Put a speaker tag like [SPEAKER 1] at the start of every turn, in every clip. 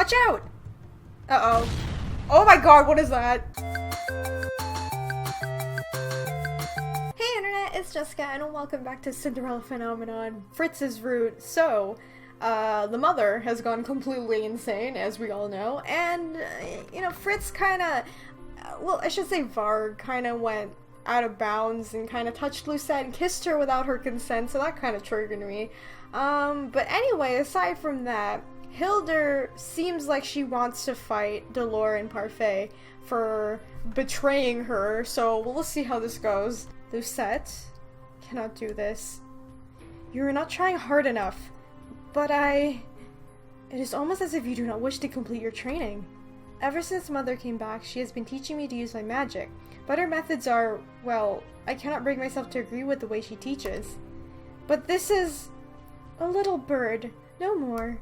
[SPEAKER 1] Watch out! Uh-oh. Oh my god, what is that? Hey internet, it's Jessica and welcome back to Cinderella Phenomenon, Fritz's Route. So, the mother has gone completely insane, as we all know, and, you know, Fritz kinda, well, I should say Varg kinda went out of bounds and kinda touched Lucette and kissed her without her consent, so that kinda triggered me. But anyway, aside from that, Hildur seems like she wants to fight Delore and Parfait for betraying her, so we'll see how this goes. Lucette cannot do this. You're not trying hard enough, but it is almost as if you do not wish to complete your training. Ever since Mother came back, she has been teaching me to use my magic, but her methods are, well, I cannot bring myself to agree with the way she teaches. But this is a little bird, no more.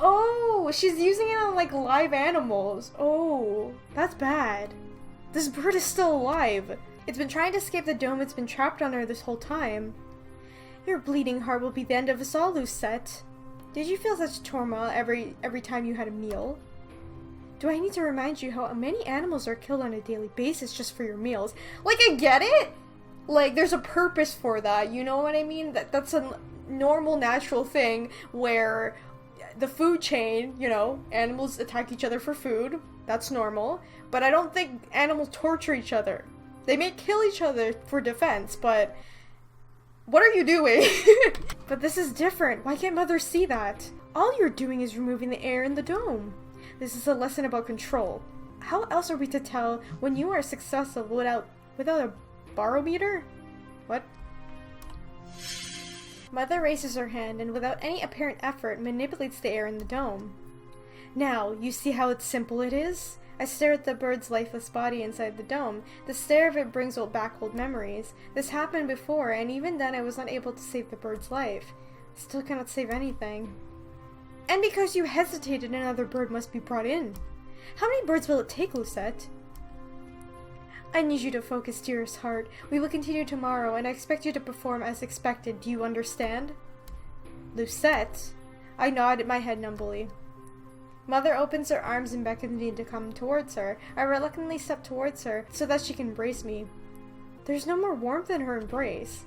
[SPEAKER 1] Oh, she's using it on, like, live animals. Oh, that's bad. This bird is still alive. It's been trying to escape the dome it's been trapped under this whole time. Your bleeding heart will be the end of us all, Lucette. Did you feel such turmoil every time you had a meal? Do I need to remind you how many animals are killed on a daily basis just for your meals? Like, I get it! Like, there's a purpose for that, you know what I mean? That's a normal, natural thing where the food chain, you know, animals attack each other for food. That's normal. But I don't think animals torture each other. They may kill each other for defense, but what are you doing? But this is different. Why can't Mother see that? All you're doing is removing the air in the dome. This is a lesson about control. How else are we to tell when you are successful without a barometer? What? Mother raises her hand and without any apparent effort manipulates the air in the dome. Now, you see how simple it is? I stare at the bird's lifeless body inside the dome. The stare of it brings back old memories. This happened before, and even then I was not able to save the bird's life. Still cannot save anything. And because you hesitated, another bird must be brought in. How many birds will it take, Lucette? I need you to focus, dearest heart. We will continue tomorrow, and I expect you to perform as expected. Do you understand? Lucette? I nod my head numbly. Mother opens her arms and beckons me to come towards her. I reluctantly step towards her so that she can embrace me. There's no more warmth in her embrace.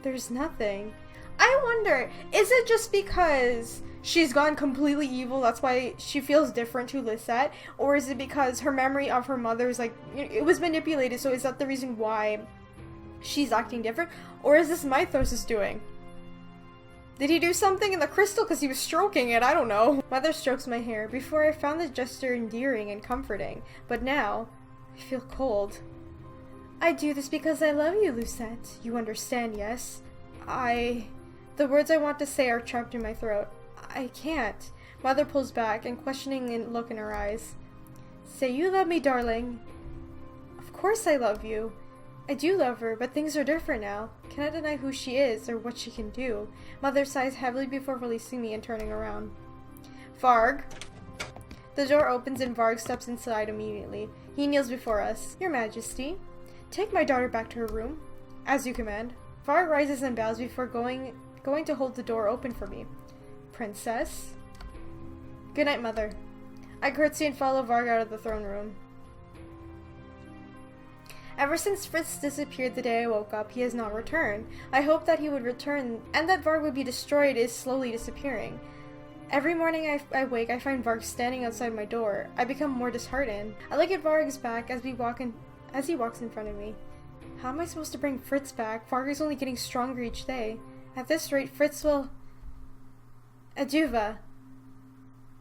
[SPEAKER 1] There's nothing. I wonder, is it just because she's gone completely evil, that's why she feels different to Lucette? Or is it because her memory of her mother is like, it was manipulated, so is that the reason why she's acting different? Or is this Mythos is doing? Did he do something in the crystal because he was stroking it? I don't know. Mother strokes my hair. Before I found the gesture endearing and comforting, but now I feel cold. I do this because I love you, Lucette. You understand, yes? The words I want to say are trapped in my throat. I can't. Mother pulls back, and questioning look in her eyes. Say you love me, darling. Of course I love you. I do love her, but things are different now. Cannot deny who she is, or what she can do. Mother sighs heavily before releasing me and turning around. Varg. The door opens and Varg steps inside immediately. He kneels before us. Your Majesty, take my daughter back to her room. As you command. Varg rises and bows before going to hold the door open for me. Princess? Good night, Mother. I curtsy and follow Varg out of the throne room. Ever since Fritz disappeared the day I woke up, he has not returned. I hoped that he would return, and that Varg would be destroyed is slowly disappearing. Every morning I wake, I find Varg standing outside my door. I become more disheartened. I look at Varg's back as he walks in front of me. How am I supposed to bring Fritz back? Varg is only getting stronger each day. At this rate, Fritz will... Aduva.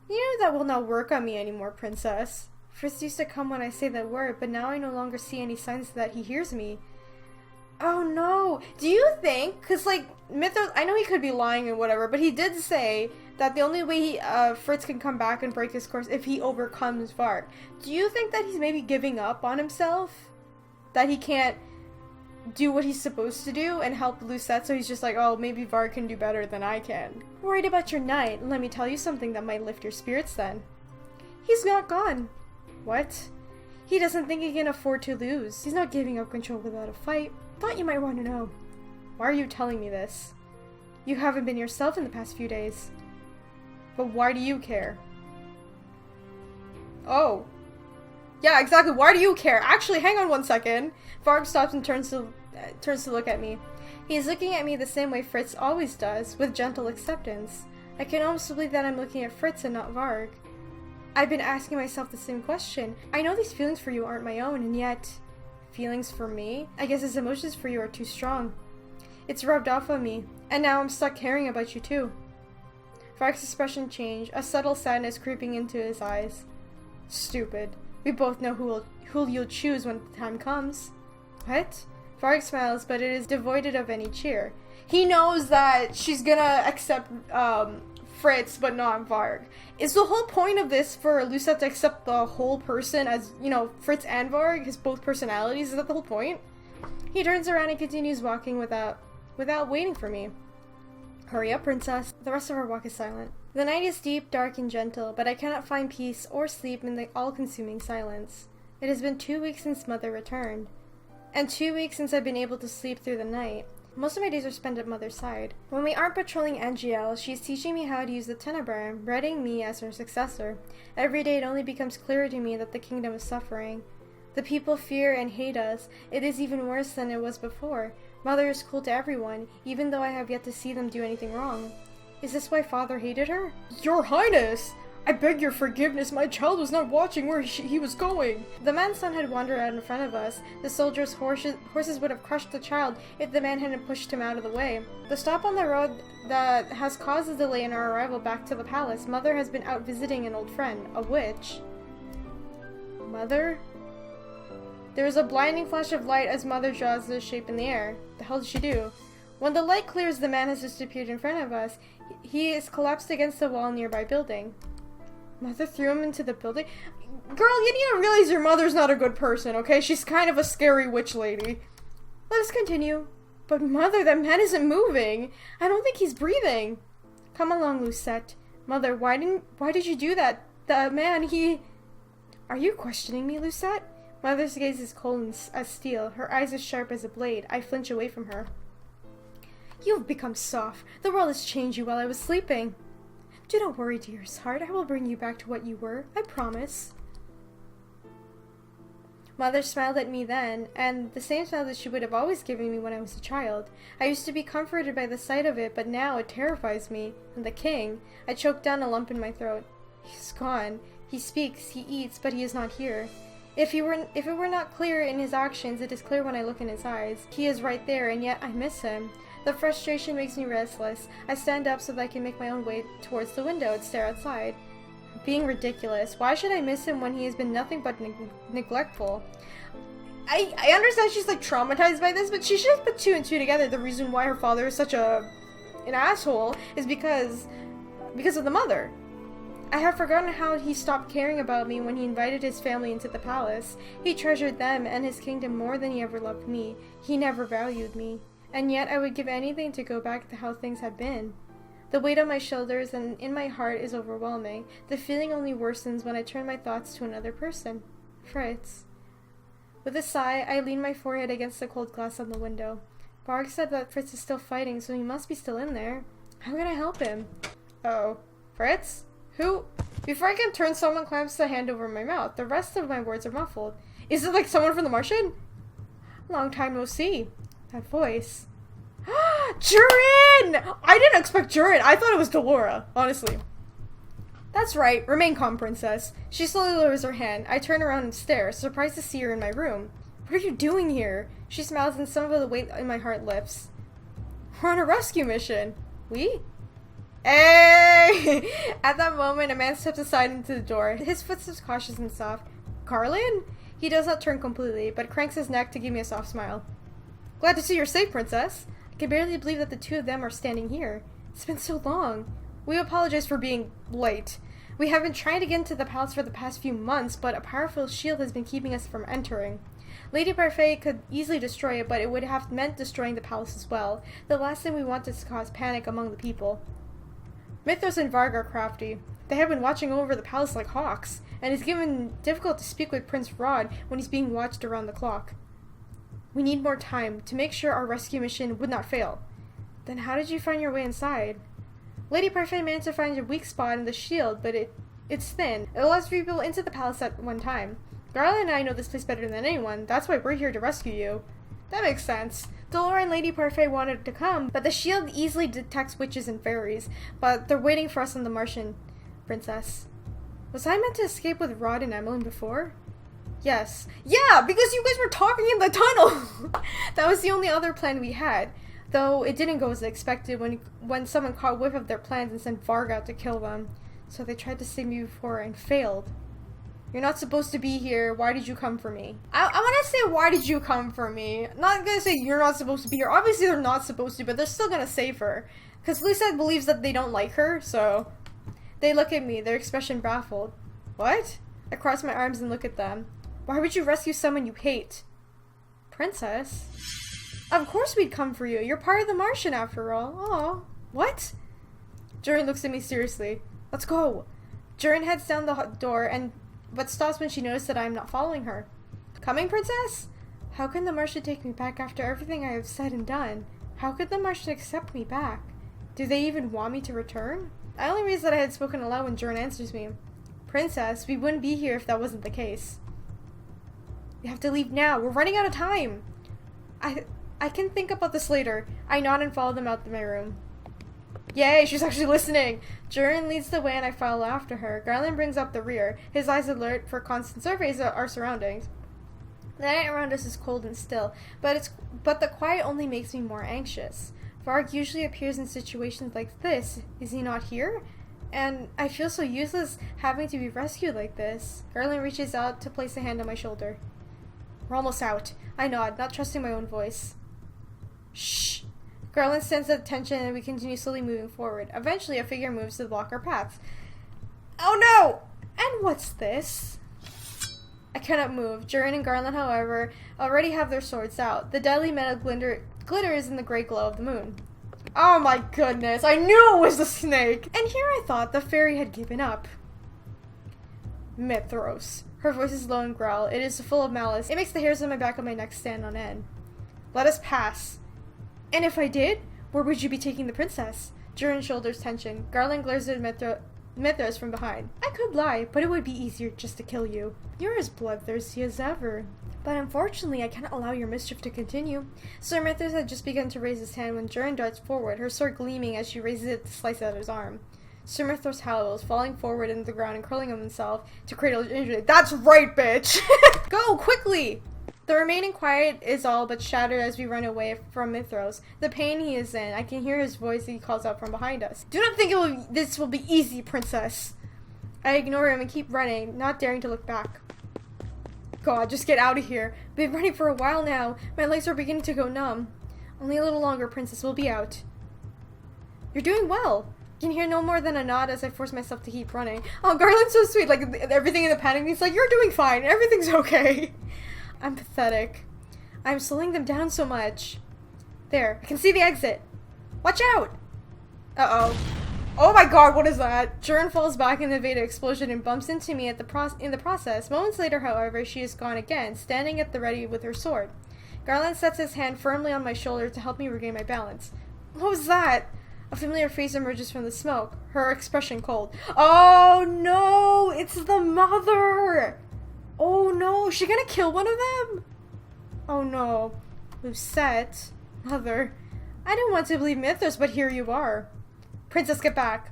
[SPEAKER 1] You know that will not work on me anymore, Princess. Fritz used to come when I say that word, but now I no longer see any signs that he hears me. Oh no! Do you think, cause like, Mythos, I know he could be lying and whatever, but he did say that the only way Fritz can come back and break his course if he overcomes Varg. Do you think that he's maybe giving up on himself? That he can't do what he's supposed to do and help Lucette, so he's just like, oh, maybe Varg can do better than I can. Worried about your knight? Let me tell you something that might lift your spirits then. He's not gone. What? He doesn't think he can afford to lose. He's not giving up control without a fight. Thought you might want to know. Why are you telling me this? You haven't been yourself in the past few days. But why do you care? Oh. Yeah, exactly. Why do you care? Actually, hang on one second. Varg stops and turns to look at me. He's looking at me the same way Fritz always does, with gentle acceptance. I can almost believe that I'm looking at Fritz and not Varg. I've been asking myself the same question. I know these feelings for you aren't my own, and yet... feelings for me? I guess his emotions for you are too strong. It's rubbed off on me, and now I'm stuck caring about you too. Varg's expression changed, a subtle sadness creeping into his eyes. Stupid. We both know who you'll choose when the time comes. What? Varg smiles, but it is devoid of any cheer. He knows that she's gonna accept Fritz, but not Varg. Is the whole point of this for Lucette to accept the whole person as, you know, Fritz and Varg, his both personalities? Is that the whole point? He turns around and continues walking without waiting for me. Hurry up, princess. The rest of our walk is silent. The night is deep, dark, and gentle, but I cannot find peace or sleep in the all-consuming silence. It has been 2 weeks since Mother returned, and 2 weeks since I've been able to sleep through the night. Most of my days are spent at Mother's side. When we aren't patrolling Angielle, she is teaching me how to use the Tenebrae, readying me as her successor. Every day it only becomes clearer to me that the kingdom is suffering. The people fear and hate us. It is even worse than it was before. Mother is cruel to everyone, even though I have yet to see them do anything wrong. Is this why Father hated her? Your Highness! I beg your forgiveness, my child was not watching where he was going. The man's son had wandered out in front of us. The soldiers' horses would have crushed the child if the man hadn't pushed him out of the way. The stop on the road that has caused the delay in our arrival back to the palace. Mother has been out visiting an old friend, a witch. Mother? There is a blinding flash of light as Mother draws the shape in the air. The hell did she do? When the light clears, the man has disappeared in front of us. He is collapsed against the wall nearby building. Mother threw him into the building? Girl, you need to realize your mother's not a good person, okay? She's kind of a scary witch lady. Let us continue. But Mother, that man isn't moving. I don't think he's breathing. Come along, Lucette. Mother, why did you do that? The man, he... Are you questioning me, Lucette? Mother's gaze is cold as steel. Her eyes as sharp as a blade. I flinch away from her. You have become soft. The world has changed you while I was sleeping. Do not worry, dearest heart. I will bring you back to what you were. I promise. Mother smiled at me then, and the same smile that she would have always given me when I was a child. I used to be comforted by the sight of it, but now it terrifies me. And the king. I choked down a lump in my throat. He's gone. He speaks, he eats, but he is not here. If it were not clear in his actions, it is clear when I look in his eyes. He is right there, and yet I miss him. The frustration makes me restless. I stand up so that I can make my own way towards the window and stare outside. Being ridiculous. Why should I miss him when he has been nothing but neglectful? I understand she's like traumatized by this, but she should have put 2 and 2 together. The reason why her father is such an asshole is because of the mother. I have forgotten how he stopped caring about me when he invited his family into the palace. He treasured them and his kingdom more than he ever loved me. He never valued me. And yet I would give anything to go back to how things had been. The weight on my shoulders and in my heart is overwhelming. The feeling only worsens when I turn my thoughts to another person. Fritz. With a sigh, I lean my forehead against the cold glass on the window. Varg said that Fritz is still fighting, so he must be still in there. How can I help him? Uh-oh. Fritz? Who? Before I can turn, someone clamps the hand over my mouth. The rest of my words are muffled. Is it like someone from The Martian? Long time no see. That voice. Jurien! I didn't expect Jurien. I thought it was Delora, honestly. That's right. Remain calm, princess. She slowly lowers her hand. I turn around and stare, surprised to see her in my room. What are you doing here? She smiles and some of the weight in my heart lifts. We're on a rescue mission. We? Hey! At that moment, a man steps aside into the door. His footsteps cautious and soft. Garlan? He does not turn completely, but cranks his neck to give me a soft smile. Glad to see you're safe, princess. I can barely believe that the 2 of them are standing here. It's been so long. We apologize for being late. We have been trying to get into the palace for the past few months, but a powerful shield has been keeping us from entering. Lady Parfait could easily destroy it, but it would have meant destroying the palace as well. The last thing we want is to cause panic among the people. Mythos and Varg are crafty. They have been watching over the palace like hawks, and it's given difficult to speak with Prince Rod when he's being watched around the clock. We need more time to make sure our rescue mission would not fail. Then how did you find your way inside? Lady Parfait managed to find a weak spot in the shield, but it It's thin. It allows people into the palace at one time. Garlan and I know this place better than anyone. That's why we're here to rescue you. That makes sense. Dolores and Lady Parfait wanted to come, but the shield easily detects witches and fairies. But they're waiting for us on the Martian princess. Was I meant to escape with Rod and Emmeline before? Yes. Yeah, because you guys were talking in the tunnel! That was the only other plan we had. Though it didn't go as expected when someone caught whiff of their plans and sent Varg out to kill them. So they tried to save me before and failed. You're not supposed to be here. Why did you come for me? I want to say, why did you come for me? I'm not going to say you're not supposed to be here. Obviously, they're not supposed to, but they're still going to save her. Because Lucette believes that they don't like her, so... They look at me, their expression baffled. What? I cross my arms and look at them. Why would you rescue someone you hate? Princess? Of course we'd come for you. You're part of the Martian, after all. Aw. What? Jurien looks at me seriously. Let's go. Jurien heads down the door but stops when she notices that I am not following her. Coming, Princess? How can the Martian take me back after everything I have said and done? How could the Martian accept me back? Do they even want me to return? I only realized that I had spoken aloud when Jurien answers me. Princess, we wouldn't be here if that wasn't the case. We have to leave now. We're running out of time. I can think about this later. I nod and follow them out of my room. Yay, she's actually listening! Jurien leads the way and I follow after her. Garlan brings up the rear, his eyes alert for constant surveys of our surroundings. The night around us is cold and still, but the quiet only makes me more anxious. Varg usually appears in situations like this. Is he not here? And I feel so useless having to be rescued like this. Garlan reaches out to place a hand on my shoulder. We're almost out. I nod, not trusting my own voice. Shh! Garlan senses the tension and we continue slowly moving forward. Eventually, a figure moves to block our paths. Oh no! And what's this? I cannot move. Jurien and Garlan, however, already have their swords out. The deadly metal glitters in the gray glow of the moon. Oh my goodness, I knew it was the snake! And here I thought the fairy had given up. Mythos. Her voice is low and growl. It is full of malice. It makes the hairs on my back of my neck stand on end. Let us pass. And if I did, where would you be taking the princess? Jurien's shoulders tension. Garlan glares at Mythos from behind. I could lie, but it would be easier just to kill you. You're as bloodthirsty as ever. But unfortunately, I cannot allow your mischief to continue. Sir Mythos had just begun to raise his hand when Jurien darts forward, her sword gleaming as she raises it to slice out his arm. Sir Mythos howls, falling forward into the ground and curling himself to cradle his injury. That's right, bitch! Go, quickly! The remaining quiet is all but shattered as we run away from Mythos. The pain he is in, I can hear his voice as he calls out from behind us. Do not think this will be easy, princess. I ignore him and keep running, not daring to look back. God, just get out of here. We've been running for a while now. My legs are beginning to go numb. Only a little longer, princess. We'll be out. You're doing well. I can hear no more than a nod as I force myself to keep running. Oh, Garlan's so sweet. Like, everything in the panic, he's like, you're doing fine. Everything's okay. I'm pathetic. I'm slowing them down so much. There, I can see the exit. Watch out! Uh-oh. Oh my god, what is that? Jurien falls back in the Veda explosion and bumps into me in the process. Moments later, however, she is gone again, standing at the ready with her sword. Garlan sets his hand firmly on my shoulder to help me regain my balance. What was that? A familiar face emerges from the smoke, her expression cold. Oh no! It's the mother! Oh no, is she gonna kill one of them? Oh no. Lucette. Mother. I didn't want to believe Mythos, but here you are. Princess, get back.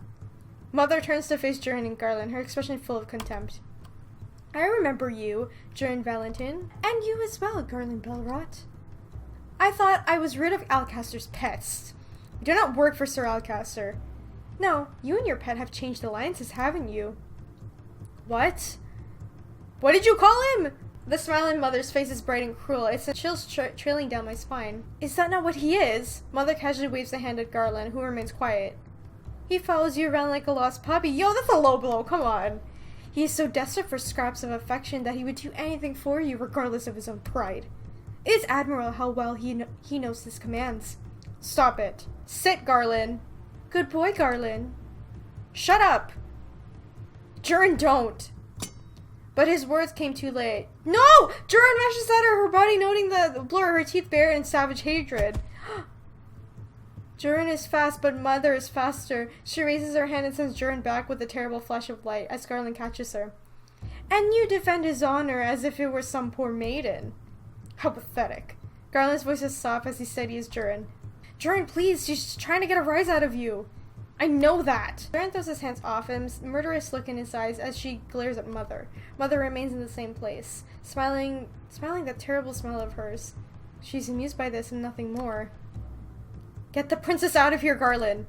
[SPEAKER 1] Mother turns to face Jurien and Garlan, her expression full of contempt. I remember you, Jurien Valentin. And you as well, Garlan Belrot. I thought I was rid of Alcaster's pets. You do not work for Sir Alcaster. No, you and your pet have changed alliances, haven't you? What? What did you call him? The smiling mother's face is bright and cruel. It's a chills trailing down my spine. Is that not what he is? Mother casually waves a hand at Garlan, who remains quiet. He follows you around like a lost puppy. Yo, that's a low blow, come on. He is so desperate for scraps of affection that he would do anything for you, regardless of his own pride. It is admirable how well he knows his commands. Stop it. Sit, Garlan. Good boy, Garlan. Shut up. Jurien, don't. But his words came too late. No! Jurien rushes at her, her body noting the blur of her teeth bared in savage hatred. Jurien is fast, but Mother is faster. She raises her hand and sends Jurien back with a terrible flash of light as Garlan catches her. And you defend his honor as if it were some poor maiden. How pathetic. Garlan's voice is soft as he steadies Jurien. Jurien, please, she's trying to get a rise out of you. I know that. Jurien throws his hands off him, murderous look in his eyes as she glares at Mother. Mother remains in the same place, smiling that terrible smile of hers. She's amused by this and nothing more. Get the princess out of here, Garlan.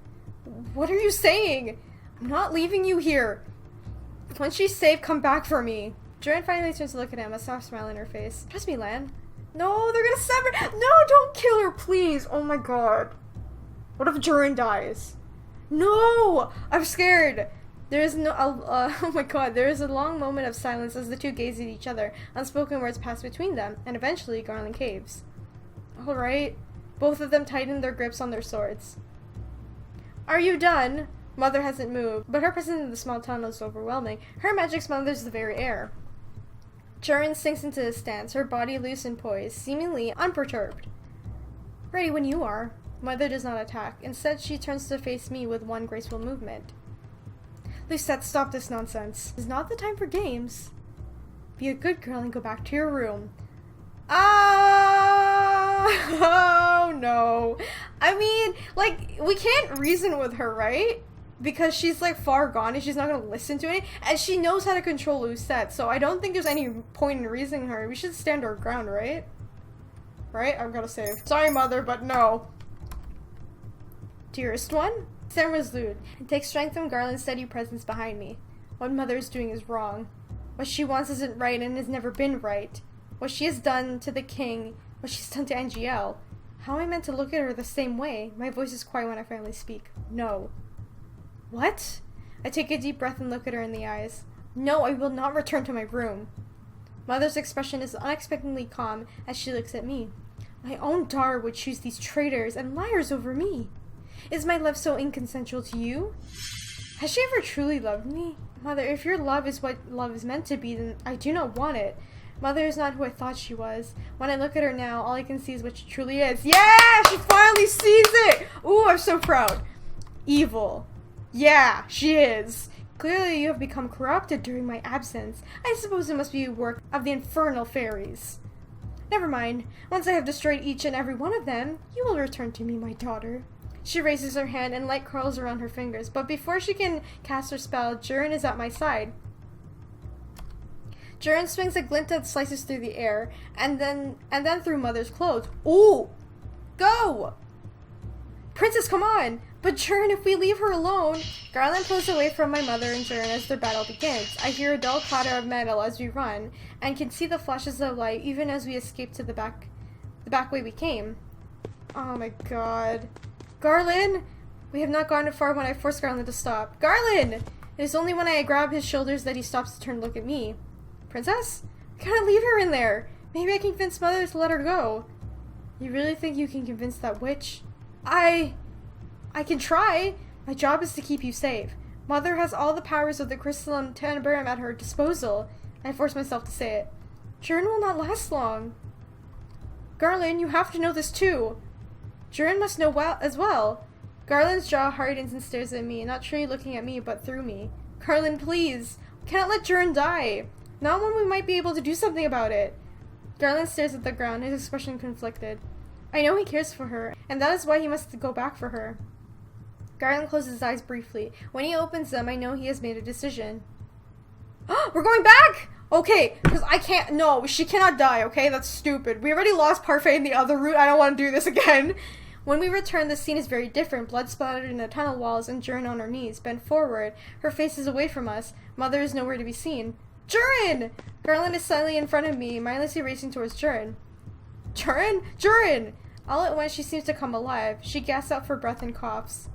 [SPEAKER 1] What are you saying? I'm not leaving you here. When she's safe, come back for me. Jurien finally turns to look at him, a soft smile in her face. Trust me, Lan. No, they're gonna sever. No, don't kill her, please. Oh my god. What if Jurien dies? No! I'm scared. There is no. Oh my god. There is a long moment of silence as the two gaze at each other. Unspoken words pass between them, and eventually Garlan caves. Alright. Both of them tighten their grips on their swords. Are you done? Mother hasn't moved, but her presence in the small tunnel is overwhelming. Her magic smothers the very air. Jurien sinks into his stance, her body loose and poised, seemingly unperturbed. Ready when you are. Mother does not attack. Instead, she turns to face me with one graceful movement. Lucette, stop this nonsense. It's not the time for games. Be a good girl and go back to your room. Oh no. I mean, like, we can't reason with her, right? Because she's like far gone and she's not gonna listen to it. And she knows how to control Lucette, so I don't think there's any point in reasoning her. We should stand our ground, right? Right? I've gotta save. Sorry, Mother, but no. Dearest one? Stand resolute and take strength from Garlan's steady presence behind me. What Mother is doing is wrong. What she wants isn't right and has never been right. What she has done to the king, what she's done to Angielle. How am I meant to look at her the same way? My voice is quiet when I finally speak. No. What? I take a deep breath and look at her in the eyes. No, I will not return to my room. Mother's expression is unexpectedly calm as she looks at me. My own daughter would choose these traitors and liars over me. Is my love so inconsensual to you? Has she ever truly loved me? Mother, if your love is what love is meant to be, then I do not want it. Mother is not who I thought she was. When I look at her now, all I can see is what she truly is. Yeah! She finally sees it! Ooh, I'm so proud. Evil. Yeah, she is. Clearly you have become corrupted during my absence. I suppose it must be work of the infernal fairies. Never mind. Once I have destroyed each and every one of them, you will return to me, my daughter. She raises her hand and light curls around her fingers, but before she can cast her spell, Jurien is at my side. Jurien swings a glint that slices through the air, and then through Mother's clothes. Ooh! Go! Princess, come on! But Jurien, if we leave her alone... Garlan pulls away from my mother and Jurien as their battle begins. I hear a dull clatter of metal as we run, and can see the flashes of light even as we escape to the back way we came. Oh my god. Garlan! We have not gone far when I forced Garlan to stop. Garlan! It is only when I grab his shoulders that he stops to turn and look at me. Princess? I can't leave her in there. Maybe I can convince Mother to let her go. You really think you can convince that witch? I can try. My job is to keep you safe. Mother has all the powers of the crystalline tenebrium at her disposal. I force myself to say it. Jurien will not last long. Garlan, you have to know this too. Jurien must know as well. Garlan's jaw hardens and stares at me, not truly looking at me, but through me. Garlan, please. We cannot let Jurien die. Not when we might be able to do something about it. Garlan stares at the ground, his expression conflicted. I know he cares for her, and that is why he must go back for her. Garlan closes his eyes briefly. When he opens them, I know he has made a decision. We're going back! Okay, because I can't- no, she cannot die, okay? That's stupid. We already lost Parfait in the other route. I don't want to do this again. When we return, the scene is very different. Blood splattered in the tunnel walls and Jurien on her knees, bent forward. Her face is away from us. Mother is nowhere to be seen. Jurien! Garlan is suddenly in front of me, mindlessly racing towards Jurien. Jurien? Jurien! All at once, she seems to come alive. She gasps out for breath and coughs.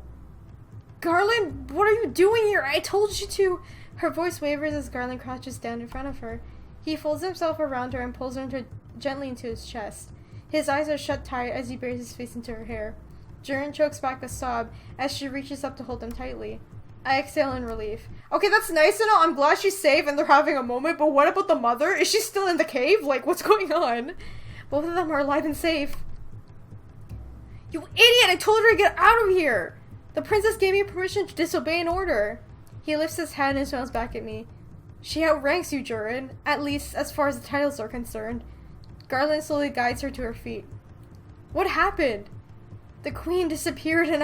[SPEAKER 1] Garlan, what are you doing here? I told you to. Her voice wavers as Garlan crouches down in front of her. He folds himself around her and pulls her gently into his chest. His eyes are shut tight as he buries his face into her hair. Jurien chokes back a sob as she reaches up to hold him tightly. I exhale in relief. Okay, that's nice and all. I'm glad she's safe and they're having a moment, but what about the mother? Is she still in the cave? Like, what's going on? Both of them are alive and safe. You idiot! I told her to get out of here! The princess gave me permission to disobey an order. He lifts his head and smiles back at me. She outranks you, Jurien. At least, as far as the titles are concerned. Garlan slowly guides her to her feet. What happened? The queen disappeared and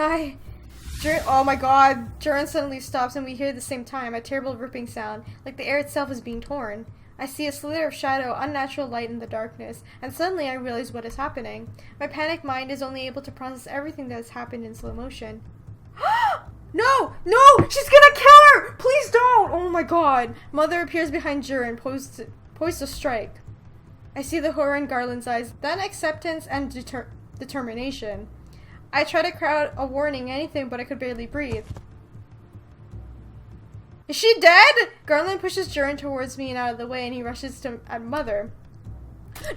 [SPEAKER 1] oh my god! Jurien suddenly stops and we hear at the same time a terrible ripping sound, like the air itself is being torn. I see a slither of shadow, unnatural light in the darkness, and suddenly I realize what is happening. My panicked mind is only able to process everything that has happened in slow motion. No! No! She's gonna kill her! Please don't! Oh my god! Mother appears behind Jurien, poised to strike. I see the horror in Garland's eyes, then acceptance and determination. I try to crowd a warning, anything, but I could barely breathe. Is she dead? Garlan pushes Jurien towards me and out of the way, and he rushes at Mother.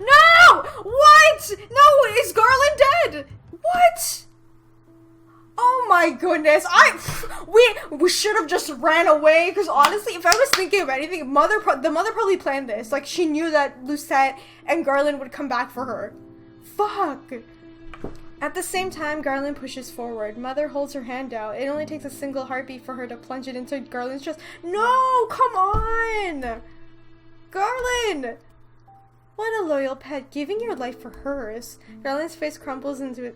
[SPEAKER 1] No! What? No! Is Garlan dead? What? Oh my goodness! We should have just ran away. Because honestly, if I was thinking of anything, the mother probably planned this. Like she knew that Lucette and Garlan would come back for her. Fuck. At the same time, Garlan pushes forward. Mother holds her hand out. It only takes a single heartbeat for her to plunge it into Garland's chest. No! Come on! Garlan! What a loyal pet, giving your life for hers. Garland's face crumbles into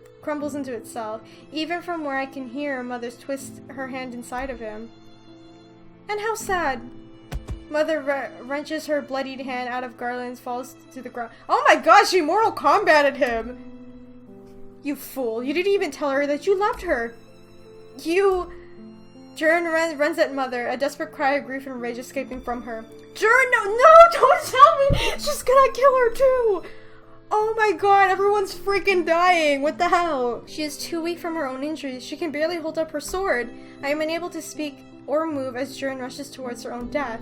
[SPEAKER 1] itself. Even from where I can hear Mother's twist her hand inside of him. And how sad. Mother wrenches her bloodied hand out of Garland's, falls to the ground. Oh my gosh, she Mortal Kombated him! You fool, you didn't even tell her that you loved her. Jurien runs at Mother, a desperate cry of grief and rage escaping from her. Jurien, no, don't tell me! She's gonna kill her too! Oh my god, everyone's freaking dying! What the hell? She is too weak from her own injuries. She can barely hold up her sword. I am unable to speak or move as Jurien rushes towards her own death.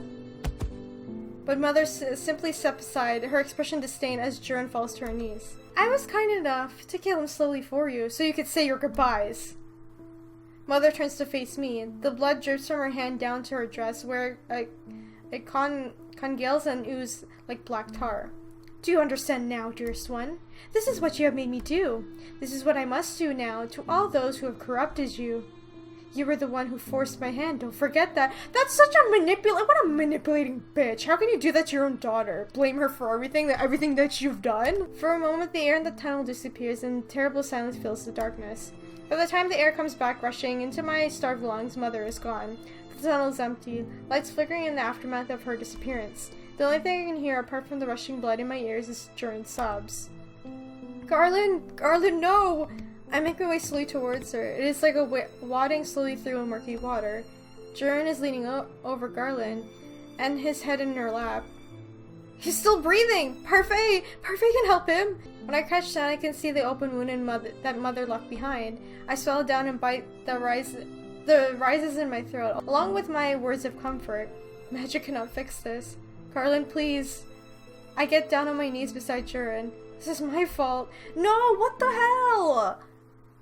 [SPEAKER 1] But Mother simply steps aside, her expression disdain as Jurien falls to her knees. I was kind enough to kill him slowly for you, so you could say your goodbyes. Mother turns to face me. The blood drips from her hand down to her dress, where it congeals and oozes like black tar. Do you understand now, dearest one? This is what you have made me do. This is what I must do now to all those who have corrupted you. You were the one who forced my hand, don't forget that. That's such a what a manipulating bitch. How can you do that to your own daughter? Blame her for everything that you've done? For a moment, the air in the tunnel disappears and terrible silence fills the darkness. By the time the air comes back rushing into my starved lungs, Mother is gone. The tunnel is empty, lights flickering in the aftermath of her disappearance. The only thing I can hear, apart from the rushing blood in my ears, is Jurien's sobs. Garlan, no! I make my way slowly towards her. It is like a wading slowly through a murky water. Jurien is leaning over Garlan, and his head in her lap. He's still breathing! Parfait can help him! When I crouch down, I can see the open wound that Mother left behind. I swallow down and bite the rises in my throat, along with my words of comfort. Magic cannot fix this. Garlan, please. I get down on my knees beside Jurien. This is my fault. No, what the hell?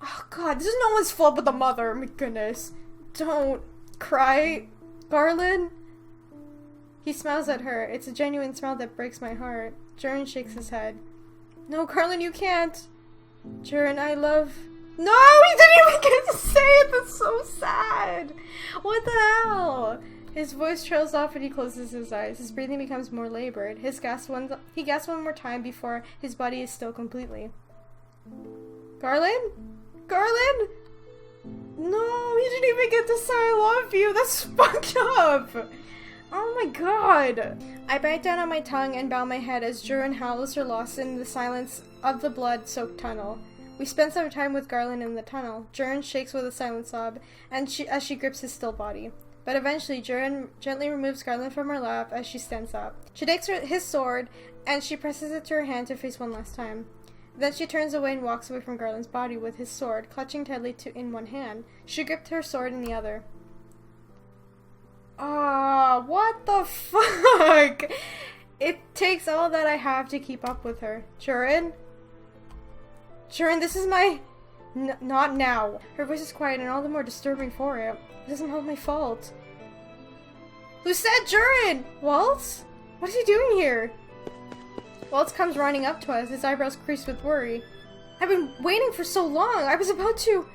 [SPEAKER 1] Oh god, this is no one's fault but the mother. My goodness. Don't cry, Garlan. He smiles at her. It's a genuine smile that breaks my heart. Jurien shakes his head. No, Garlan, you can't. Jurien, I love... No, he didn't even get to say it. That's so sad. What the hell? His voice trails off and he closes his eyes. His breathing becomes more labored. He gasps one more time before his body is still completely. Garlan? Garlan? No, he didn't even get to say I love you. That's fucked up. Oh my god. I bite down on my tongue and bow my head as Jurien howls her loss in the silence of the blood-soaked tunnel. We spend some time with Garlan in the tunnel. Jurien shakes with a silent sob as she grips his still body. But eventually, Jurien gently removes Garlan from her lap as she stands up. She takes his sword, and she presses it to her hand to face one last time. Then she turns away and walks away from Garland's body with his sword, clutching tightly in one hand. She gripped her sword in the other. Ah, what the fuck? It takes all that I have to keep up with her. Jurien? Jurien, this is my... not now. Her voice is quiet and all the more disturbing for it. This isn't all my fault. Lucette, Jurien! Waltz? What is he doing here? Waltz comes running up to us, his eyebrows creased with worry. I've been waiting for so long. I was about to...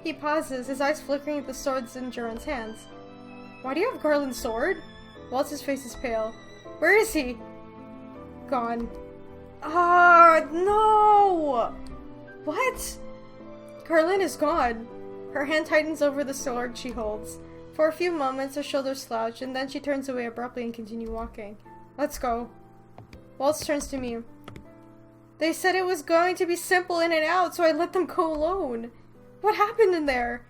[SPEAKER 1] He pauses, his eyes flickering at the swords in Jurien's hands. Why do you have Garlan's sword? Waltz's face is pale. Where is he? Gone. Ah, no! What? Garlan is gone. Her hand tightens over the sword she holds. For a few moments, her shoulders slouch, and then she turns away abruptly and continues walking. Let's go. Waltz turns to me. They said it was going to be simple in and out, so I let them go alone. What happened in there?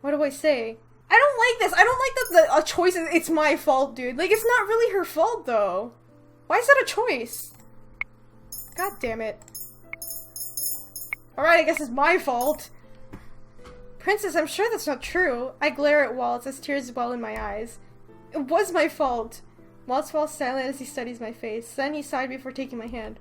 [SPEAKER 1] What do I say? I don't like this. I don't like that a choice is, it's my fault, dude. Like, it's not really her fault, though. Why is that a choice? God damn it. Alright, I guess it's my fault. Princess, I'm sure that's not true. I glare at Waltz as tears well in my eyes. It was my fault. Waltz falls silent as he studies my face. Then he sighed before taking my hand.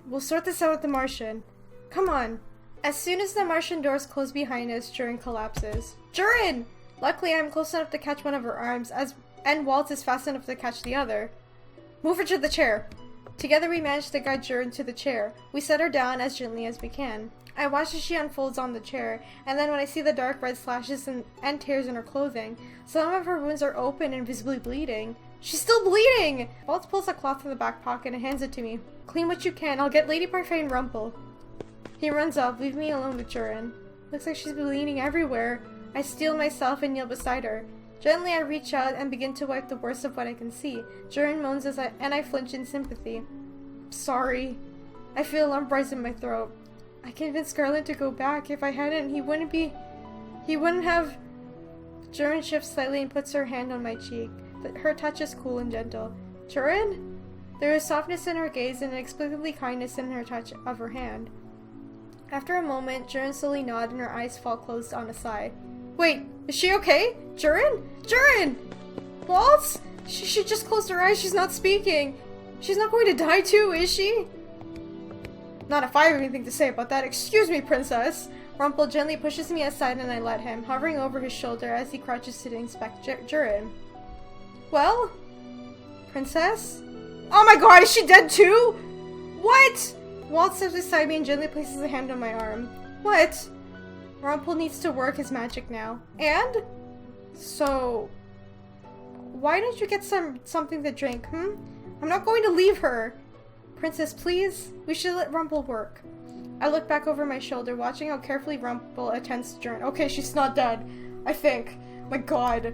[SPEAKER 1] We'll sort this out with the Martian. Come on. As soon as the Martian doors close behind us, Jurien collapses. Jurien! Luckily, I'm close enough to catch one of her arms, and Waltz is fast enough to catch the other. Move her to the chair. Together we manage to guide Jurien to the chair. We set her down as gently as we can. I watch as she unfolds on the chair, and then when I see the dark red slashes and tears in her clothing, some of her wounds are open and visibly bleeding. She's still bleeding! Waltz pulls a cloth from the back pocket and hands it to me. Clean what you can, I'll get Lady Parfait and Rumple. He runs off, leaving me alone with Jurien. Looks like she's bleeding everywhere. I steel myself and kneel beside her. Gently I reach out and begin to wipe the worst of what I can see. Jurien moans and I flinch in sympathy. Sorry. I feel a lump rise in my throat. I convinced Garlan to go back. If I hadn't, he wouldn't have... Jurien shifts slightly and puts her hand on my cheek. But her touch is cool and gentle. Jurien? There is softness in her gaze and inexplicably kindness in her touch of her hand. After a moment, Jurien slowly nods and her eyes fall closed on a sigh. Wait, is she okay? Jurien? Jurien! Waltz? She just closed her eyes, she's not speaking. She's not going to die too, is she? Not if I have anything to say about that. Excuse me, princess. Rumple gently pushes me aside and I let him, hovering over his shoulder as he crouches to inspect Jurien. Well? Princess? Oh my god, is she dead too? What? Waltz steps beside me and gently places a hand on my arm. What? Rumple needs to work his magic now. And? So... Why don't you get something to drink, I'm not going to leave her. Princess, please? We should let Rumple work. I look back over my shoulder, watching how carefully Rumple attends to Jurien. Okay, she's not dead. I think. My god.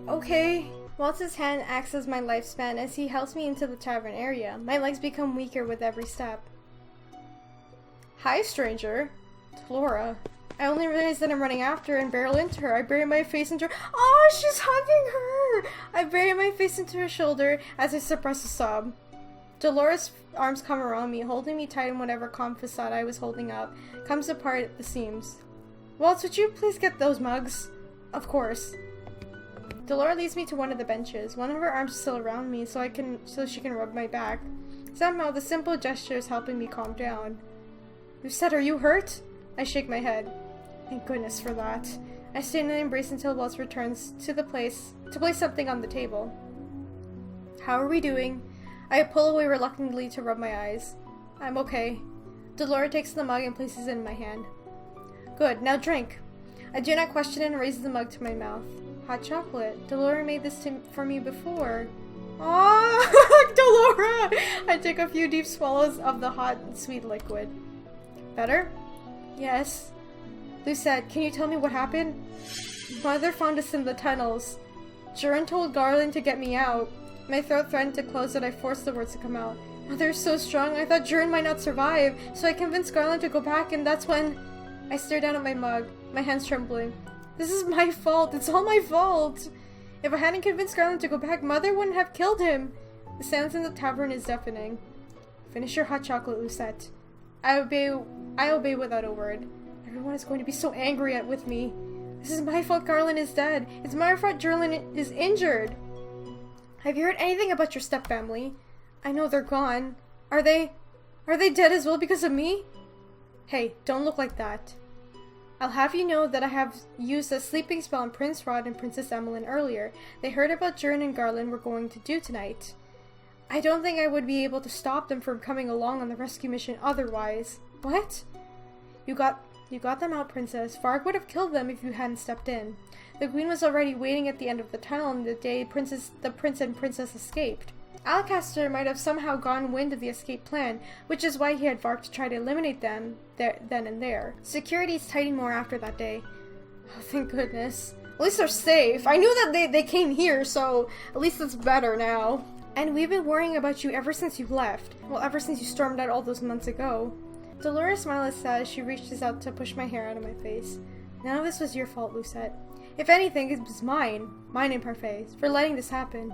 [SPEAKER 1] Okay. Waltz's hand acts as my lifespan as he helps me into the tavern area. My legs become weaker with every step. Hi, stranger. It's Laura. I only realized that I'm running after her and barrel into her. I bury my face into her. Oh, she's hugging her! I bury my face into her shoulder as I suppress a sob. Dolores' arms come around me, holding me tight in whatever calm facade I was holding up comes apart at the seams. Waltz, would you please get those mugs? Of course. Dolores leads me to one of the benches. One of her arms is still around me so she can rub my back. Somehow, the simple gesture is helping me calm down. Lucette, are you hurt? I shake my head. Thank goodness for that. I stay in the embrace until Waltz returns to place something on the table. How are we doing? I pull away reluctantly to rub my eyes. I'm okay. Dolores takes the mug and places it in my hand. Good, now drink. I do not question it and raises the mug to my mouth. Hot chocolate. Dolores made this for me before. Aww, Dolores! I take a few deep swallows of the hot and sweet liquid. Better? Yes. Lucette, can you tell me what happened? Mother found us in the tunnels. Jurien told Garlan to get me out. My throat threatened to close and I forced the words to come out. Mother is so strong, I thought Jurien might not survive, so I convinced Garlan to go back and that's when... I stare down at my mug, my hands trembling. This is my fault, it's all my fault! If I hadn't convinced Garlan to go back, Mother wouldn't have killed him! The silence in the tavern is deafening. Finish your hot chocolate, Lucette. I obey without a word. Everyone is going to be so angry with me. This is my fault Garlan is dead. It's my fault Jurien is injured. Have you heard anything about your stepfamily? I know they're gone. Are they dead as well because of me? Hey, don't look like that. I'll have you know that I have used a sleeping spell on Prince Rod and Princess Emmeline earlier. They heard about Jurien and Garlan were going to do tonight. I don't think I would be able to stop them from coming along on the rescue mission otherwise. What? You got them out, Princess. Varg would have killed them if you hadn't stepped in. The Queen was already waiting at the end of the tunnel on the day the Prince and Princess escaped. Alacaster might have somehow gotten wind of the escape plan, which is why he had Varg to try to eliminate them then and there. Security's tightened more after that day. Oh, thank goodness. At least they're safe. I knew that they came here, so at least it's better now. And we've been worrying about you ever since you left. Well, ever since you stormed out all those months ago. Dolores smiled as she reaches out to push my hair out of my face. None of this was your fault, Lucette. If anything, it was mine and Parfait's, for letting this happen.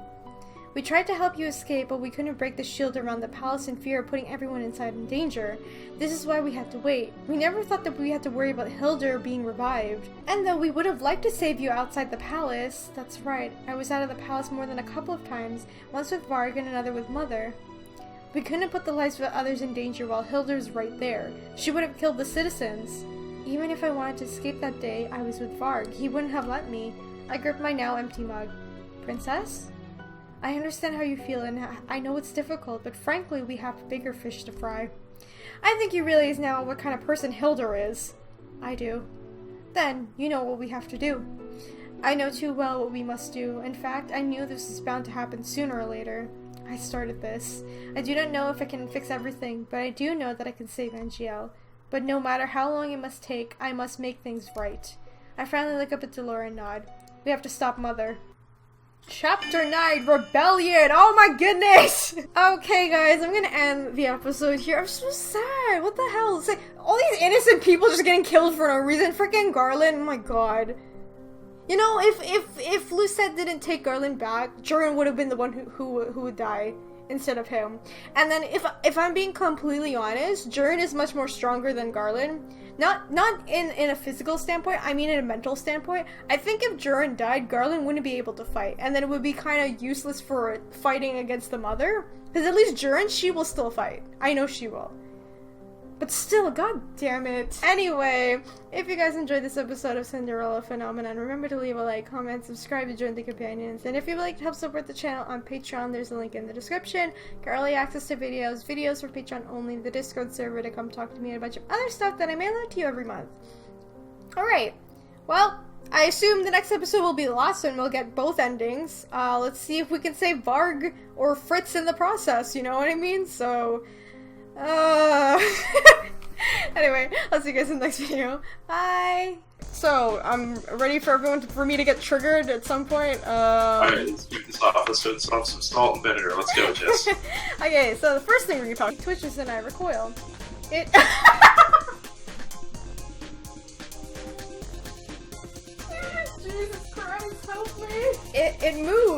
[SPEAKER 1] We tried to help you escape, but we couldn't break the shield around the palace in fear of putting everyone inside in danger. This is why we had to wait. We never thought that we had to worry about Hildur being revived. And though we would have liked to save you outside the palace, that's right, I was out of the palace more than a couple of times, once with Varg and another with Mother. We couldn't put the lives of others in danger while Hildur's right there. She would have killed the citizens. Even if I wanted to escape that day, I was with Varg. He wouldn't have let me. I gripped my now empty mug. Princess? I understand how you feel, and I know it's difficult, but frankly, we have bigger fish to fry. I think you realize now what kind of person Hildur is. I do. Then, you know what we have to do. I know too well what we must do. In fact, I knew this was bound to happen sooner or later. I started this. I do not know if I can fix everything, but I do know that I can save Angielle. But no matter how long it must take, I must make things right. I finally look up at Dolores and nod. We have to stop Mother. Chapter 9, Rebellion! Oh my goodness! Okay guys, I'm gonna end the episode here. I'm so sad. What the hell? It's like, all these innocent people just getting killed for no reason. Freaking Garlan, oh my god. You know, if Lucette didn't take Garlan back, Jurien would have been the one who would die instead of him. And then if I'm being completely honest, Jurien is much more stronger than Garlan. Not in a physical standpoint, I mean in a mental standpoint. I think if Jurien died, Garlan wouldn't be able to fight, and then it would be kind of useless for fighting against the Mother. Because at least Jurien, she will still fight. I know she will. But still, god damn it. Anyway, if you guys enjoyed this episode of Cinderella Phenomenon, remember to leave a like, comment, subscribe to join the companions, and if you'd like to help support the channel on Patreon, there's a link in the description. Get early access to videos for Patreon only, the Discord server to come talk to me, and a bunch of other stuff that I mail out to you every month. Alright, well, I assume the next episode will be the last one. We'll get both endings. Let's see if we can save Varg or Fritz in the process, you know what I mean? So... Anyway, I'll see you guys in the next video. Bye! So, I'm ready for me to get triggered at some point.
[SPEAKER 2] Alright, let's move this off. Let's put some salt and vinegar. Let's go, Jess.
[SPEAKER 1] Okay, so the first thing we're gonna talk twitches and I recoil. It Jesus Christ, help me! It moves!